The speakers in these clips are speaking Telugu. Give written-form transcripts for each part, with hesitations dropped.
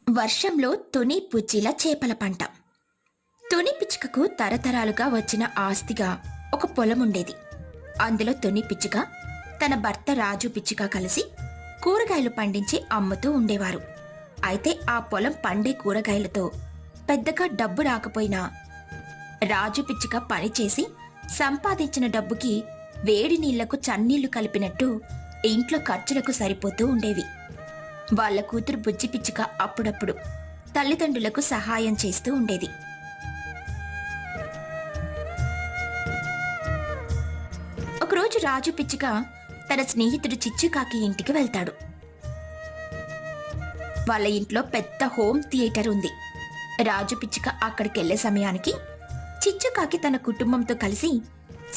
వర్షంలో తుని పుచ్చిల చేపల పంట. తుని పిచ్చుకకు తరతరాలుగా వచ్చిన ఆస్తిగా ఒక పొలం ఉండేది. అందులో తుని పిచ్చుక తన భర్త రాజు పిచ్చుక కలిసి కూరగాయలు పండించి అమ్ముతూ ఉండేవారు. అయితే ఆ పొలం పండే కూరగాయలతో పెద్దగా డబ్బు రాకపోయినా రాజు పిచ్చుక పనిచేసి సంపాదించిన డబ్బుకి వేడి నీళ్లకు చన్నీళ్లు కలిపినట్టు ఇంట్లో ఖర్చులకు సరిపోతూ ఉండేవి. వాళ్ళ కూతురు బుజ్జి పిచ్చుక అప్పుడప్పుడు తల్లిదండ్రులకు సహాయం చేస్తూ ఉండేది. ఒకరోజు రాజు పిచ్చుక తన స్నేహితుడు చిచ్చుకాకి ఇంటికి వెళ్తాడు. వాళ్ళ ఇంట్లో పెద్ద హోమ్ థియేటర్ ఉంది. రాజు పిచ్చుక అక్కడికెళ్లే సమయానికి చిచ్చుకాకి తన కుటుంబంతో కలిసి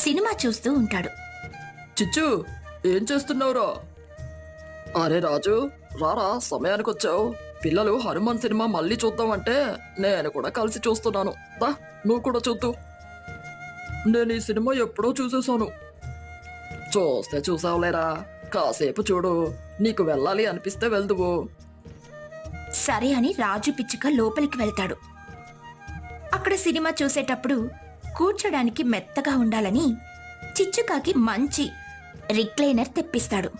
సినిమా చూస్తూ ఉంటాడు. చిచ్చు, ఏం చేస్తున్నావురా? అరే రాజు, రారా, సమయానికి వచ్చావు. పిల్లలు హనుమాన్ సినిమా మళ్ళీ చూద్దామంటే నేను కూడా కలిసి చూస్తున్నాను. దా, నువ్వు కూడా చూద్దు. నేను ఈ సినిమా ఎప్పుడో చూసేశాను. చూస్తే చూసావులేరా, కాసేపు చూడు, నీకు వెళ్ళాలి అనిపిస్తే వెళ్దువు. సరే అని రాజు పిచ్చుక లోపలికి వెళ్తాడు. అక్కడ సినిమా చూసేటప్పుడు కూర్చోడానికి మెత్తగా ఉండాలని చిచ్చుకాకి మంచి రిక్లైనర్ తెప్పిస్తాడు.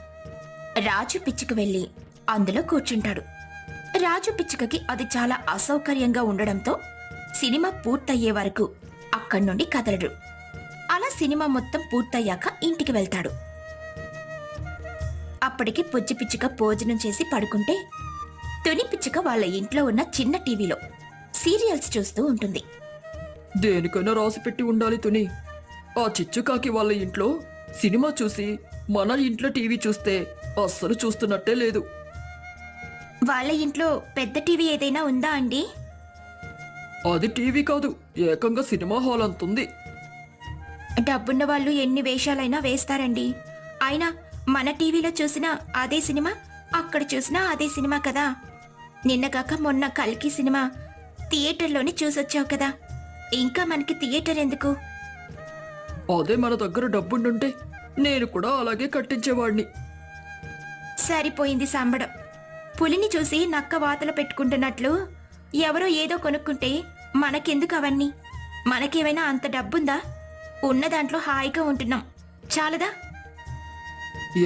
రాజు పిచ్చుక వెళ్లి అందులో కూర్చుంటాడు. రాజు పిచ్చుకకి అది చాలా అసౌకర్యంగా ఉండడంతో సినిమా పూర్తయ్యే వరకు అక్కడి నుండి కదలడు. అలా సినిమా మొత్తం పూర్తయ్యాక ఇంటికి వెళ్తాడు. అప్పటికి పుజ్జి పిచ్చుక భోజనం చేసి పడుకుంటే తుని పిచ్చుక వాళ్ళ ఇంట్లో ఉన్న చిన్న టీవీలో సీరియల్స్ చూస్తూ ఉంటుంది. దేనికైనా రాసి పెట్టి ఉండాలి తుని. ఆ చిచ్చుకాకి వాళ్ళ ఇంట్లో సినిమా చూసి మన ఇంట్లో టీవీ చూస్తే అస్సలు చూస్తున్నట్టే లేదు. వాళ్ళ ఇంట్లో పెద్ద టీవీ ఏదైనా ఉందా అండి? అది టీవీ కాదు, ఏకంగా సినిమా హాల్ అంతుంది. డబ్బున్న వాళ్ళు ఎన్ని వేషాలైనా వేస్తారండి. అయినా మన టీవీలో చూసినా అదే సినిమా, అక్కడ చూసినా అదే సినిమా కదా. నిన్నగాక మొన్న కల్కి సినిమా థియేటర్లోనే చూసొచ్చావు కదా, ఇంకా మనకి థియేటర్ ఎందుకు? అదే మన దగ్గర డబ్బుండుంటే నేను కూడా అలాగే కట్టించేవాడిని. సరిపోయింది సంబడం. పులిని చూసి నక్క వాతలు పెట్టుకుంటున్నట్లు ఎవరో ఏదో కొనుక్కుంటే మనకెందుకు అవన్నీ? మనకేమైనా అంత డబ్బుందా? ఉన్న దాంట్లో హాయిగా ఉంటున్నాం, చాలదా?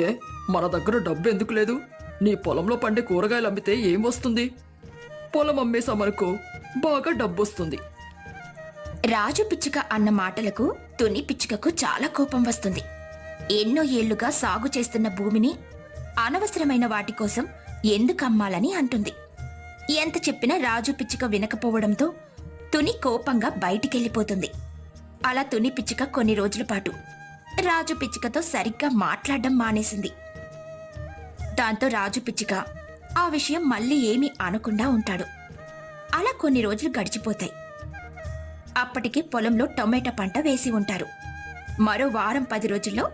ఏ, మన దగ్గర డబ్బు ఎందుకు లేదు? నీ పొలంలో పండే కూరగాయలు అమ్మితే ఏం వస్తుంది? పొలం అమ్మేసామనుకో, బాగా డబ్బు వస్తుంది. రాజు పిచ్చుక అన్న మాటలకు తుని పిచ్చుకకు చాలా కోపం వస్తుంది. ఎన్నో ఏళ్లుగా సాగు చేస్తున్న భూమిని అనవసరమైన వాటి కోసం ఎందుకు అమ్మాలని అంటుంది. ఎంత చెప్పినా రాజు పిచ్చుక వినకపోవడంతో తుని కోపంగా బయటికెళ్ళిపోతుంది. అలా తుని పిచ్చుక కొన్ని రోజుల పాటు రాజు పిచ్చుకతో సరిగ్గా మాట్లాడడం మానేసింది. దాంతో రాజు పిచ్చుక ఆ విషయం మళ్ళీ ఏమీ అనకుండా ఉంటాడు. అలా కొన్ని రోజులు గడిచిపోతాయి. అప్పటికి పొలంలో టొమాటో పంట వేసి ఉంటారు. మరో వారం 10 రోజుల్లో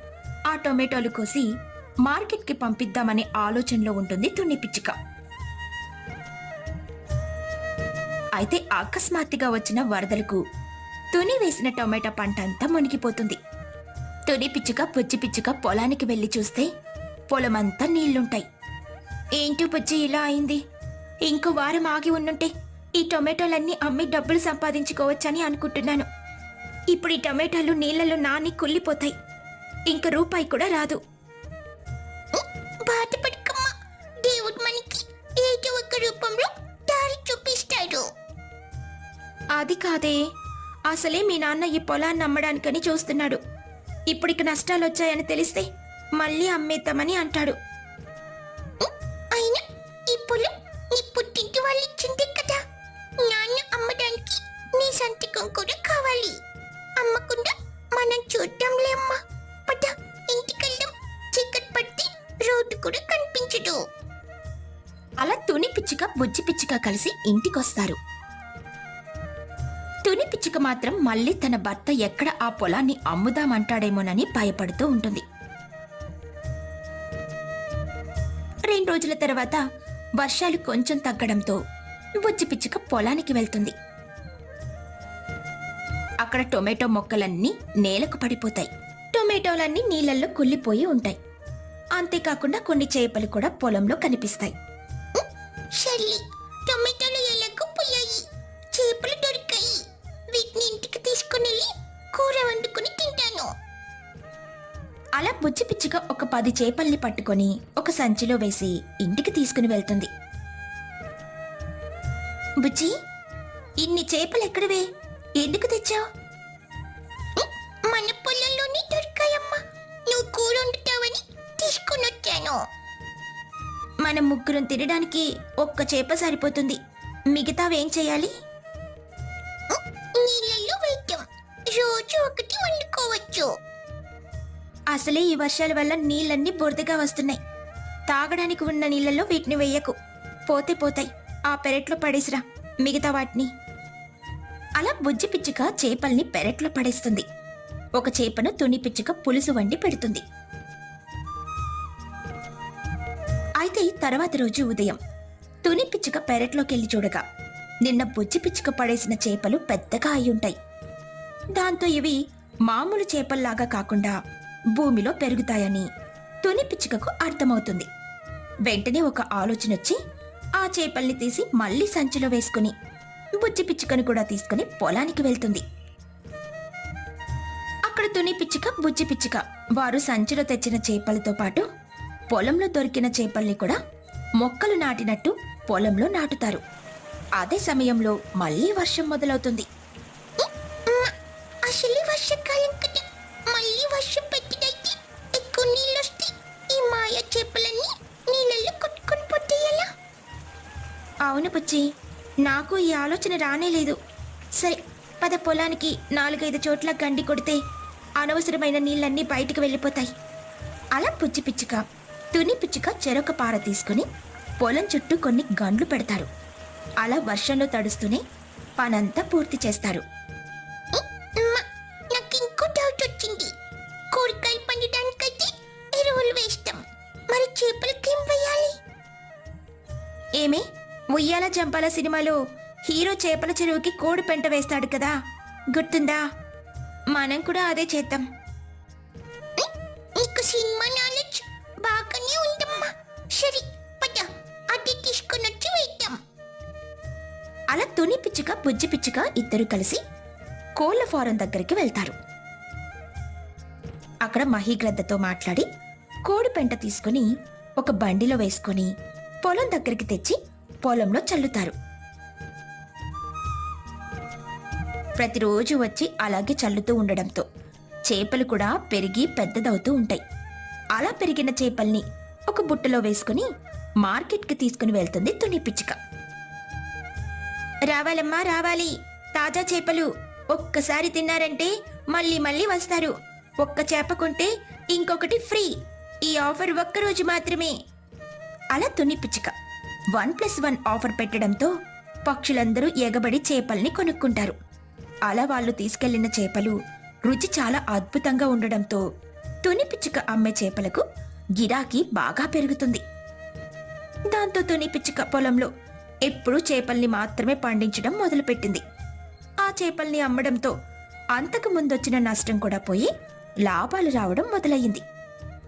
ఆ టొమాటోలు కోసి మార్కెట్కి పంపిద్దామనే ఆలోచనలో ఉంటుంది తుని పిచ్చుక. అయితే అకస్మాత్తుగా వచ్చిన వరదలకు తుని వేసిన టొమాటో పంట అంతా మునిగిపోతుంది. తుని పిచ్చుక పుచ్చి పిచ్చుక పొలానికి వెళ్లి చూస్తే పొలమంతా నీళ్లుంటాయి. ఏంటో పుచ్చి ఇలా అయింది? ఇంకో వారం ఆగి ఉండుంటే ఈ టొమాటోలన్నీ అమ్మి డబ్బులు సంపాదించుకోవచ్చని అనుకుంటున్నాను. ఇప్పుడు ఈ టొమాటోలు నీళ్లలో నాని కుళ్ళిపోతాయి, ఇంక రూపాయి కూడా రాదు. బాధపడకమ్మా, దేవుడు మనకి ఏదో ఒక రూపంలో దారి చూపిస్తాడు. అది కాదే, అసలే మీ నాన్న ఈ పొలాన్ని అమ్మడానికని చూస్తున్నాడు. ఇప్పుడిక నష్టాలు వచ్చాయని తెలిస్తే మళ్ళీ అమ్మేద్దామని అంటాడు. అయినా ఈ పొలం నీ పుట్టింటి వాళ్ళు ఇచ్చింది కదా, నాన్న అమ్మడానికి నీ సంతకం కూడా కావాలి. అమ్మకుండా మనం చూద్దాంలే అమ్మా, పద ఇంటికెళ్దాం. చీకటి పట్టి రోడ్డు కూడా కనిపించదు. అలా తుని పిచ్చుక బుజ్జి పిచ్చుక కలిసి ఇంటికొస్తారు. తుని పిచ్చుక మాత్రం మళ్ళీ తన భర్త ఎక్కడ ఆ పొలాన్ని అమ్ముదామంటాడేమోనని భయపడుతూ ఉంటుంది. 2 రోజుల తర్వాత వర్షాలు కొంచెం తగ్గడంతో బుజ్జి పిచ్చుక పొలానికి వెళ్తుంది. అక్కడ టొమాటో మొక్కలన్నీ నేలకు పడిపోతాయి. టొమాటోలన్నీ నీళ్లలో కుళ్ళిపోయి ఉంటాయి. అంతేకాకుండా కొన్ని చేపలు కూడా పొలంలో కనిపిస్తాయి. టొమాటోలు ఎలాగో పోయాయి, చేపలు దొరికాయి. వీటిని ఇంటికి తీసుకుని కూర వండుకుని తింటాను. అలా బుజ్జి పిచ్చుక ఒక 10 చేపల్ని పట్టుకొని ఒక సంచిలో వేసి ఇంటికి తీసుకుని వెళ్తుంది. బుజ్జి, ఇన్ని చేపలు ఎక్కడివే? ఎందుకు తెచ్చావు? మన పొలంలోనే దొరికాయమ్మా. నువ్వు కూర వండుతావని తీసుకుని వచ్చాను. మనం ముగ్గురం తినడానికి ఒక్క చేప సరిపోతుంది. మిగతావేం చేయాలి? నీళ్ళల్లో వేద్దాం. రోజు ఒకటి వండుకోవచ్చు. అసలే ఈ వర్షాల వల్ల నీళ్ళన్నీ బురదగా వస్తున్నాయి. తాగడానికి ఉన్న నీళ్ళల్లో వీటిని వెయ్యకు. పోతే పోతాయి. ఆ పెరట్లో పడేసిరా మిగతా వాటిని. అలా బుజ్జి పిచ్చుక చేపల్ని పెరట్లో పడేస్తుంది. ఒక చేపను తుని పిచ్చుక పులుసు వండి పెడుతుంది. అయితే తర్వాత రోజు ఉదయం తుని పిచ్చుక పెరట్లోకెళ్ళి చూడగా నిన్న బుజ్జి పిచ్చుక పడేసిన చేపలు పెద్దగా అయ్యుంటాయి. దాంతో ఇవి మామూలు చేపల్లాగా కాకుండా భూమిలో పెరుగుతాయని తుని పిచ్చుకకు అర్థమవుతుంది. వెంటనే ఒక ఆలోచన వచ్చి ఆ చేపల్ని తీసి మళ్లీ సంచిలో వేసుకుని బుజ్జి పిచ్చుకను కూడా తీసుకుని పొలానికి వెళ్తుంది. అక్కడ తుని పిచ్చుక, బుజ్జి పిచ్చుక వారు సంచిలో తెచ్చిన చేపలతో పాటు పొలంలో దొరికిన చేపల్ని కూడా మొక్కలు నాటినట్టు పొలంలో నాటుతారు. అదే సమయంలో మళ్లీ వర్షం మొదలవుతుంది. అసలే వర్షాకాలం కదా, మళ్ళీ వర్షం పెట్టినైతే ఎక్కువ నీళ్ళొస్తే ఈ మాయ చేపలన్నీ నీళ్ళల్లో కొట్టుకొని పోతే ఎలా? అవును బుజ్జి, నాకు ఈ ఆలోచన రానేలేదు. సరే పద, పొలానికి 4-5 చోట్ల గండి కొడితే అనవసరమైన నీళ్ళన్నీ బయటికి వెళ్ళిపోతాయి. అలా బుజ్జి పిచ్చుక, తుని పిచ్చుక చెరొక పార తీసుకుని పొలం చుట్టూ కొన్ని గండ్లు పెడతారు. అలా వర్షంలో తడుస్తూనే పనంతా పూర్తి చేస్తారు. నాకు ఇంకో డౌట్ వచ్చింది. కూరగాయలు పండడానికైతే ఎరువులు వేస్తాం, మరి చేపలకేం వేయాలి? ఏమే, ఉయ్యాల జంపాల సినిమాలో హీరో చేపల చెరువుకి కోడి పెంట వేస్తాడు కదా, గుర్తుందా? మనం కూడా అదే చేద్దాం. నీకు సినిమా నాలెడ్జ్ బాగానే ఉందమ్మా. సరే పద, అది తీసుకుని వచ్చి వేద్దాం. అలా తుని పిచ్చుక, బుజ్జి పిచ్చుక ఇద్దరు కలిసి కోళ్ల ఫారం దగ్గరికి వెళ్తారు. అక్కడ మహీగ్రద్దతో మాట్లాడి కోడి పెంట తీసుకుని ఒక బండిలో వేసుకుని పొలం దగ్గరికి తెచ్చి పొలంలో చల్లుతారు. ప్రతిరోజు వచ్చి అలాగే చల్లుతూ ఉండడంతో చేపలు కూడా పెరిగి పెద్దదవుతూ ఉంటాయి. అలా పెరిగిన చేపల్ని ఒక బుట్టలో వేసుకుని మార్కెట్కి తీసుకుని వెళ్తుంది తుని పిచ్చుక. రావాలమ్మా రావాలి, తాజా చేపలు. ఒక్కసారి తిన్నారంటే మళ్ళీ మళ్ళీ వస్తారు. ఒక్క చేప కొంటే ఇంకొకటి ఫ్రీ. ఈ ఆఫర్ ఒక్కరోజు మాత్రమే. అలా తుని పిచ్చుక 1+1 ఆఫర్ పెట్టడంతో పక్షులందరూ ఎగబడి చేపల్ని కొనుక్కుంటారు. అలా వాళ్ళు తీసుకెళ్లిన చేపలు రుచి చాలా అద్భుతంగా ఉండడంతో తుని పిచ్చుక అమ్మే చేపలకు గిరాకీ బాగా పెరుగుతుంది. దాంతో తుని పిచ్చుక పొలంలో ఎప్పుడూ చేపల్ని మాత్రమే పండించడం మొదలుపెట్టింది. ఆ చేపల్ని అమ్మడంతో అంతకు ముందొచ్చిన నష్టం కూడా పోయి లాభాలు రావడం మొదలయ్యింది.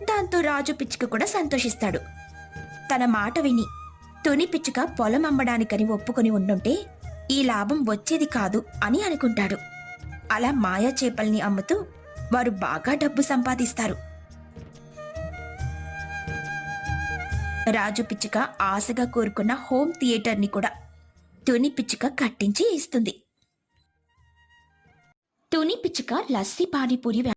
దాంతో రాజు పిచ్చుక కూడా సంతోషిస్తాడు. తన మాట విని తుని పిచ్చుక పొలం అమ్మడానికని ఒప్పుకొని ఉండుంటే ఈ లాభం వచ్చేది కాదు అని అనుకుంటాడు. అలా మాయా చేపల్ని అమ్ముతూ వారు బాగా డబ్బు సంపాదిస్తారు. రాజు పిచ్చుక ఆశగా కోరుకున్న హోమ్ థియేటర్ని కూడా తుని పిచ్చుక కట్టించి ఇస్తుంది. తుని పిచ్చుక లస్సీ పానీపూరి